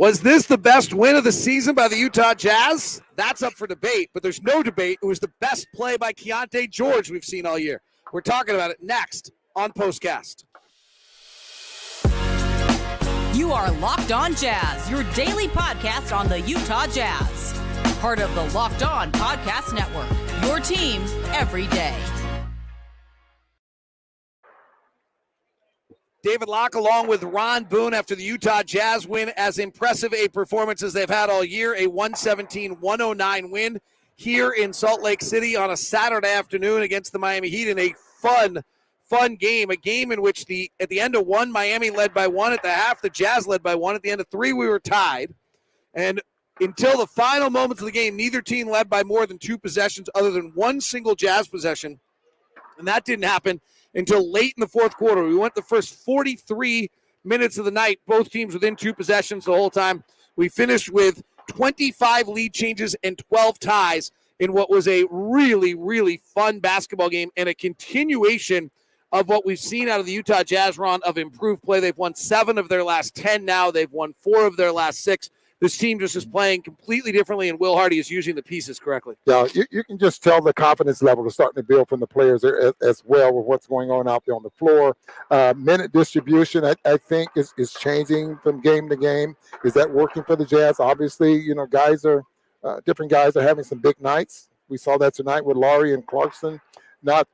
Was this the best win of the season by the Utah Jazz? That's up for debate, but there's no debate. It was the best play by Keyonte George we've seen all year. We're talking about it next on POSTCAST. You are Locked On Jazz, your daily podcast on the Utah Jazz. Part of the Locked On Podcast Network, your team every day. David Locke along with Ron Boone after the Utah Jazz win. As impressive a performance as they've had all year, a 117-109 win here in Salt Lake City on a Saturday afternoon against the Miami Heat in a fun game, a game in which at the end of one, Miami led by one. At the half, the Jazz led by one. At the end of three, we were tied. And until the final moments of the game, neither team led by more than two possessions other than one single Jazz possession. And that didn't happen until late in the fourth quarter. We went the first 43 minutes of the night, both teams within two possessions the whole time. We finished with 25 lead changes and 12 ties in what was a really, really fun basketball game and a continuation of what we've seen out of the Utah Jazz, Ron, of improved play. They've won 7 of their last 10 now. They've won 4 of their last 6. This team just is playing completely differently, and Will Hardy is using the pieces correctly. Yeah, you can just tell the confidence level is starting to build from the players as well with what's going on out there on the floor. Minute distribution, I think, is changing from game to game. Is that working for the Jazz? Obviously, different guys are having some big nights. We saw that tonight with Laurie and Clarkson not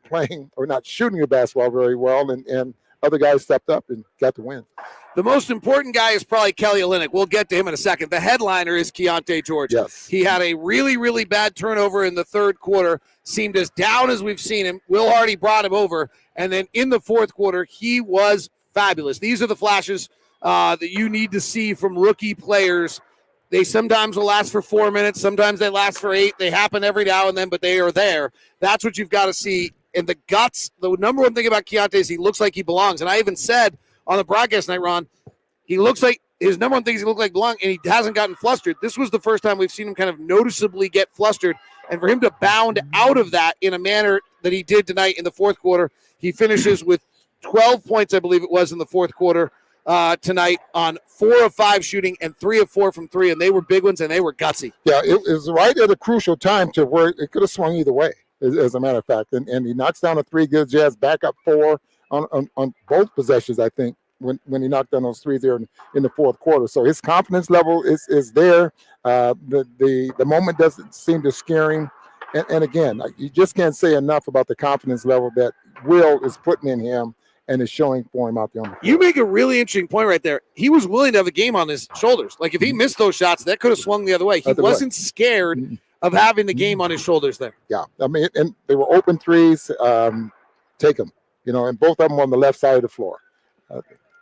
playing or not shooting the basketball very well, and other guys stepped up and got the win. The most important guy is probably Kelly Olynyk. We'll get to him in a second. The headliner is Keyonte George. Yes. He had a really, really bad turnover in the third quarter, seemed as down as we've seen him. Will Hardy brought him over, and then in the fourth quarter, he was fabulous. These are the flashes that you need to see from rookie players. They sometimes will last for 4 minutes. Sometimes they last for 8. They happen every now and then, but they are there. That's what you've got to see. And the guts, the number one thing about Keyonte is he looks like he belongs. And I even said on the broadcast night, Ron, he looks like his number one thing is he looks like belong, and he hasn't gotten flustered. This was the first time we've seen him kind of noticeably get flustered. And for him to bound out of that in a manner that he did tonight in the fourth quarter, he finishes with 12 points, I believe it was, in the fourth quarter tonight on 4 of 5 shooting and 3 of 4 from 3. And they were big ones, and they were gutsy. Yeah, it was right at a crucial time to where it could have swung either way, as a matter of fact. And he knocks down a 3, gives Jazz back up 4 on both possessions, I think, when he knocked down those 3s there in the fourth quarter. So his confidence level is there. The moment doesn't seem to scare him. And again, you just can't say enough about the confidence level that Will is putting in him and is showing for him out there on the floor. You make a really interesting point right there. He was willing to have the game on his shoulders. Like, if he missed those shots, that could have swung the other way. He wasn't scared of having the game on his shoulders there. Yeah, I mean, and they were open 3s. Take them, and both of them on the left side of the floor.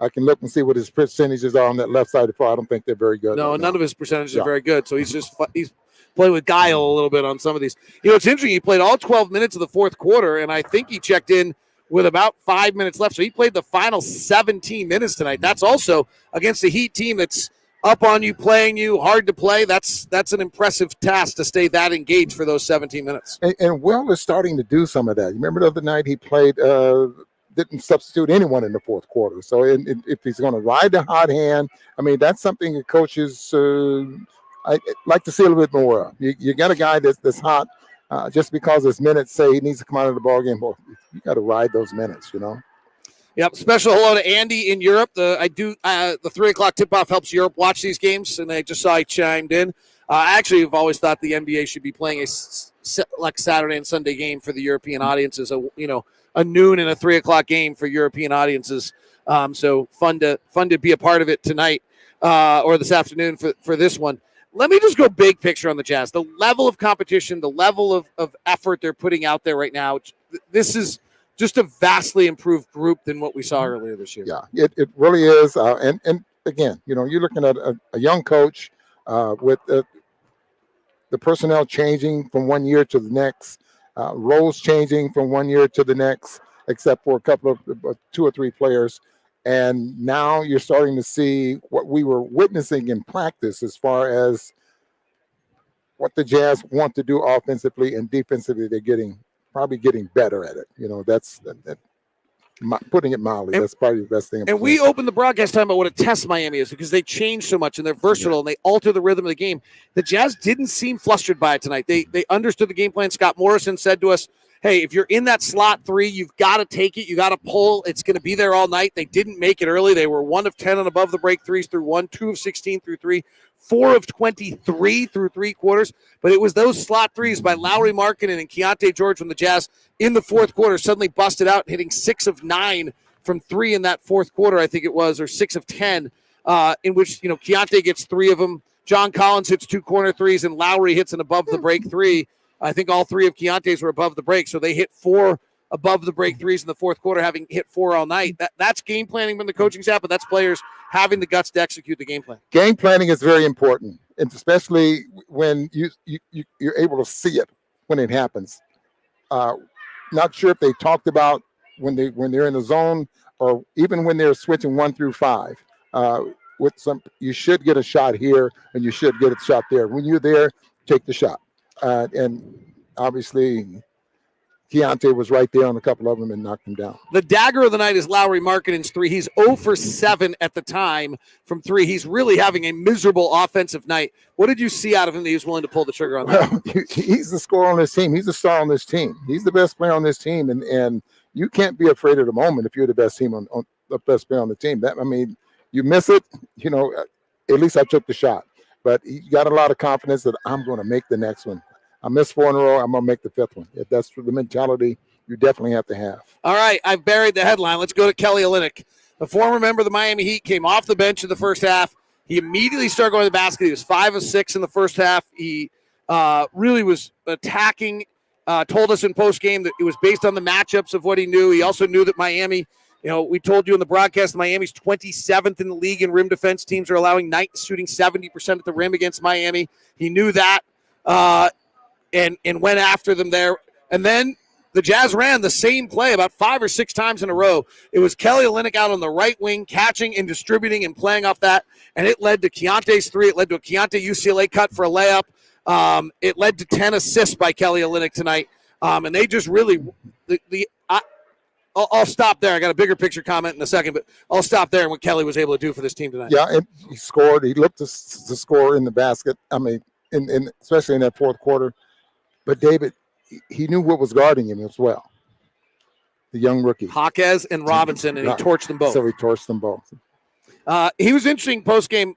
I can look and see what his percentages are on that left side of the floor. I don't think they're very good. No, none of his percentages are very good. So he's playing with guile a little bit on some of these. It's interesting. He played all 12 minutes of the fourth quarter, and I think he checked in with about 5 minutes left. So he played the final 17 minutes tonight. That's also against a Heat team that's up on you, playing you, hard to play. That's an impressive task to stay that engaged for those 17 minutes. And Will is starting to do some of that. You remember the other night he played didn't substitute anyone in the fourth quarter. So if he's going to ride the hot hand, I mean, that's something that coaches I like to see a little bit more of. You got a guy that's hot just because his minutes say he needs to come out of the ball game. Well, you got to ride those minutes, Yep. Special hello to Andy in Europe. The 3 o'clock tip-off helps Europe watch these games, and I just saw he chimed in. Actually, I've always thought the NBA should be playing like Saturday and Sunday game for the European audiences. A noon and a 3 o'clock game for European audiences. So fun to be a part of it tonight or this afternoon for this one. Let me just go big picture on the Jazz. The level of competition, the level of effort they're putting out there right now. This is just a vastly improved group than what we saw earlier this year. Yeah, it really is. And again, you're looking at a young coach with the personnel changing from one year to the next. Roles changing from one year to the next, except for a couple of 2 or 3 players. And now you're starting to see what we were witnessing in practice as far as what the Jazz want to do offensively and defensively. They're probably getting better at it. Putting it mildly, that's probably the best thing. And we opened the broadcast time about what a test Miami is because they change so much and they're versatile and they alter the rhythm of the game. The Jazz didn't seem flustered by it tonight. They understood the game plan. Scott Morrison said to us, hey, if you're in that slot 3, you've got to take it. You got to pull. It's going to be there all night. They didn't make it early. They were 1 of 10 on above the break threes through 1, 2 of 16 through 3, 4 of 23 through 3 quarters. But it was those slot threes by Lauri Markkanen and Keyonte George when the Jazz in the fourth quarter suddenly busted out, hitting 6 of 9 from 3 in that fourth quarter, I think it was, or 6 of 10, in which, Keyonte gets 3 of them. John Collins hits 2 corner threes, and Lauri hits an above the break 3. I think all 3 of Keontae's were above the break, so they hit 4 above the break threes in the fourth quarter, having hit 4 all night. That's game planning from the coaching staff, but that's players having the guts to execute the game plan. Game planning is very important, and especially when you're able to see it when it happens. Not sure if they talked about when they're in the zone or even when they're switching 1 through 5. You should get a shot here and you should get a shot there. When you're there, take the shot. And obviously, Keyonte was right there on a couple of them and knocked them down. The dagger of the night is Lauri Markkanen's 3. He's 0 for 7 at the time from 3. He's really having a miserable offensive night. What did you see out of him that he was willing to pull the trigger on that? Well, he's the scorer on this team. He's the star on this team. He's the best player on this team, and you can't be afraid of the moment if you're the best team on the best player on the team. You miss it, at least I took the shot. But he got a lot of confidence that I'm going to make the next one. I missed 4 in a row. I'm going to make the 5th one. If that's the mentality you definitely have to have. All right, I've buried the headline. Let's go to Kelly Olynyk. The former member of the Miami Heat came off the bench in the first half. He immediately started going to the basket. He was 5 of 6 in the first half. He really was attacking, told us in postgame that it was based on the matchups of what he knew. He also knew that Miami, we told you in the broadcast, Miami's 27th in the league in rim defense. Teams are allowing Knights shooting 70% at the rim against Miami. He knew that. And went after them there. And then the Jazz ran the same play about 5 or 6 times in a row. It was Kelly Olynyk out on the right wing, catching and distributing and playing off that. And it led to Keontae's 3. It led to a Keyonte UCLA cut for a layup. It led to 10 assists by Kelly Olynyk tonight. And they just really I'll stop there. I got a bigger picture comment in a second, but I'll stop there and what Kelly was able to do for this team tonight. Yeah, and he scored. He looked to score in the basket. In especially in that fourth quarter. But David, he knew what was guarding him as well. The young rookie. Jaquez and Robinson, and he torched them both. So he torched them both. He was interesting post-game.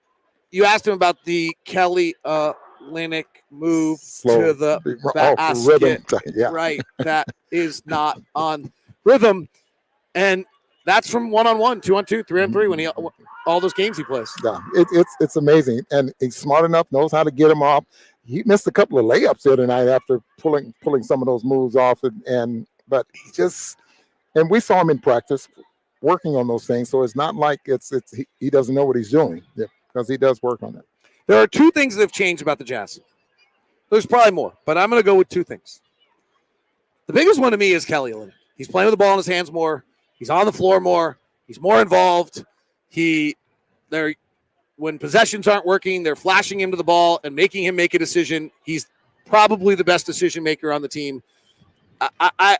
You asked him about the Kelly Olynyk move to the basket. Rhythm. Yeah. Right. That is not on rhythm. And that's from 1-on-1, 2-on-2, 3-on-3 when all those games he plays. Yeah, it's amazing. And he's smart enough, knows how to get him off. He missed a couple of layups the other night after pulling some of those moves off, but and we saw him in practice working on those things. So it's not like he doesn't know what he's doing, because he does work on it. There are 2 things that have changed about the Jazz. There's probably more, but I'm going to go with 2 things. The biggest one to me is Kelly Olynyk. He's playing with the ball in his hands more. He's on the floor more. He's more involved. When possessions aren't working, they're flashing him to the ball and making him make a decision. He's probably the best decision maker on the team. I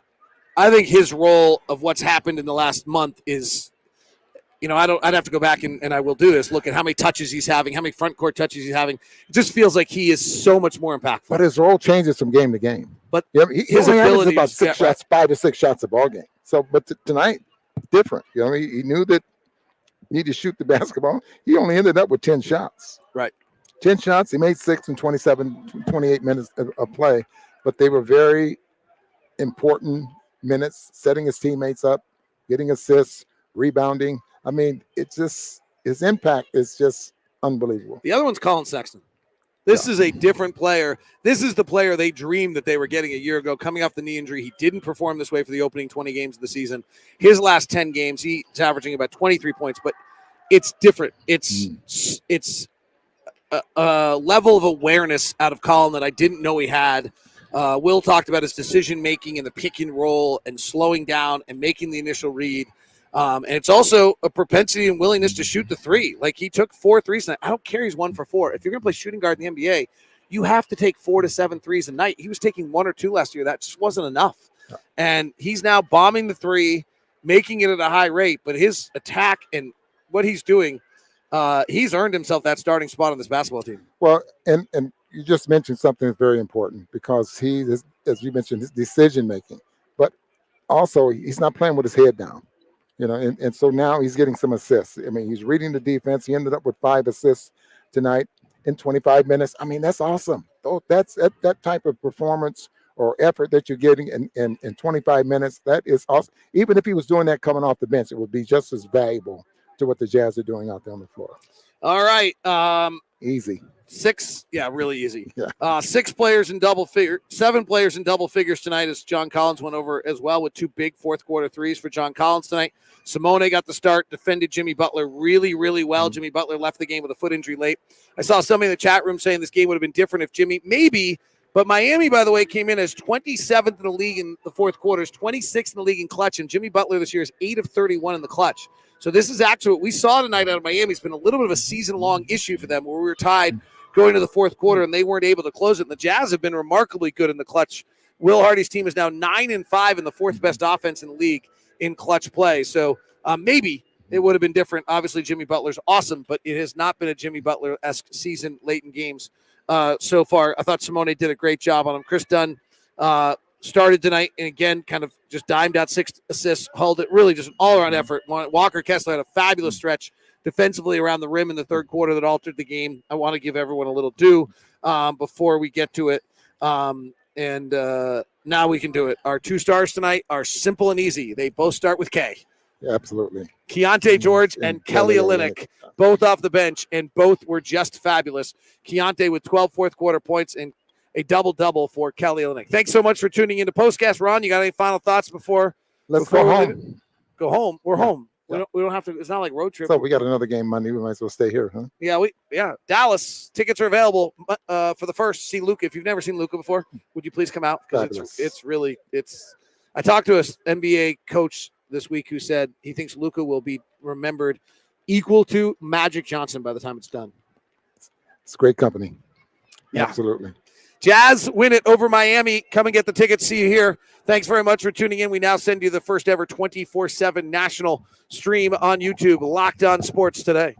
think his role of what's happened in the last month is, I'd have to go back and I will do this. Look at how many touches he's having, how many front court touches he's having. It just feels like he is so much more impactful. But his role changes from game to game. But his ability about 6 shots, 5 to 6 shots a ball game. So, but tonight, different. He knew that he needed to shoot the basketball. He only ended up with 10 shots. Right. 10 shots. He made 6 in 28 minutes of play. But they were very important minutes, setting his teammates up, getting assists, rebounding. His impact is just unbelievable. The other one's Colin Sexton. This is a different player. This is the player they dreamed that they were getting a year ago, coming off the knee injury. He didn't perform this way for the opening 20 games of the season. His last 10 games, he's averaging about 23 points, but it's different. It's a level of awareness out of Colin that I didn't know he had. Will talked about his decision-making and the pick and roll and slowing down and making the initial read. And it's also a propensity and willingness to shoot the 3. Like, he took 4 threes tonight. I don't care he's 1 for 4. If you're going to play shooting guard in the NBA, you have to take 4 to 7 threes a night. He was taking 1 or 2 last year. That just wasn't enough. And he's now bombing the 3. making it at a high rate, but his attack and what he's doing, he's earned himself that starting spot on this basketball team. Well, and you just mentioned something that's very important because he is, as you mentioned, his decision making, but also he's not playing with his head down, and so now he's getting some assists. I mean, he's reading the defense. He ended up with 5 assists tonight in 25 minutes. I mean, that's awesome. That's that type of performance or effort that you're getting in 25 minutes. That is awesome. Even if he was doing that coming off the bench, it would be just as valuable to what the Jazz are doing out there on the floor. All right. Easy. 6, really easy. Yeah. 7 players in double figures tonight, as John Collins went over as well, with 2 big fourth quarter threes for John Collins tonight. Simone got the start, defended Jimmy Butler really, really well. Jimmy Butler left the game with a foot injury late. I saw somebody in the chat room saying this game would have been different if Jimmy, maybe, but Miami, by the way, came in as 27th in the league in the fourth quarters, 26th in the league in clutch, and Jimmy Butler this year is 8 of 31 in the clutch. So this is actually what we saw tonight out of Miami. It's been a little bit of a season-long issue for them where we were tied going to the fourth quarter and they weren't able to close it. And the Jazz have been remarkably good in the clutch. Will Hardy's team is now 9-5 and the 4th best offense in the league in clutch play. So maybe it would have been different. Obviously, Jimmy Butler's awesome, but it has not been a Jimmy Butler-esque season late in games so far. I thought Simone did a great job on him. Chris Dunn started tonight and again kind of just dimed out 6 assists, held it really just an all-around effort. Walker Kessler had a fabulous stretch defensively around the rim in the third quarter that altered the game. I want to give everyone a little due before we get to it. And now we can do it. Our 2 stars tonight are simple and easy. They both start with K. Yeah, absolutely. Keyonte George and Kelly Olynyk, both off the bench, and both were just fabulous. Keyonte with 12 fourth quarter points and a double-double for Kelly Olynyk. Thanks so much for tuning into POSTCAST. Ron, you got any final thoughts before? Let's go home. Go home. We're home. Yeah. We don't have to. It's not like road trip. So we got another game Monday. We might as well stay here, huh? Yeah. Dallas tickets are available for the first. See Luka. If you've never seen Luka before, would you please come out? Because it's really. I talked to an NBA coach this week who said he thinks Luka will be remembered equal to Magic Johnson by the time it's done. It's great company. Yeah, absolutely. Jazz win it over Miami. Come and get the tickets. See you here. Thanks very much for tuning in. We now send you the first ever 24/7 national stream on YouTube. Locked On Sports Today.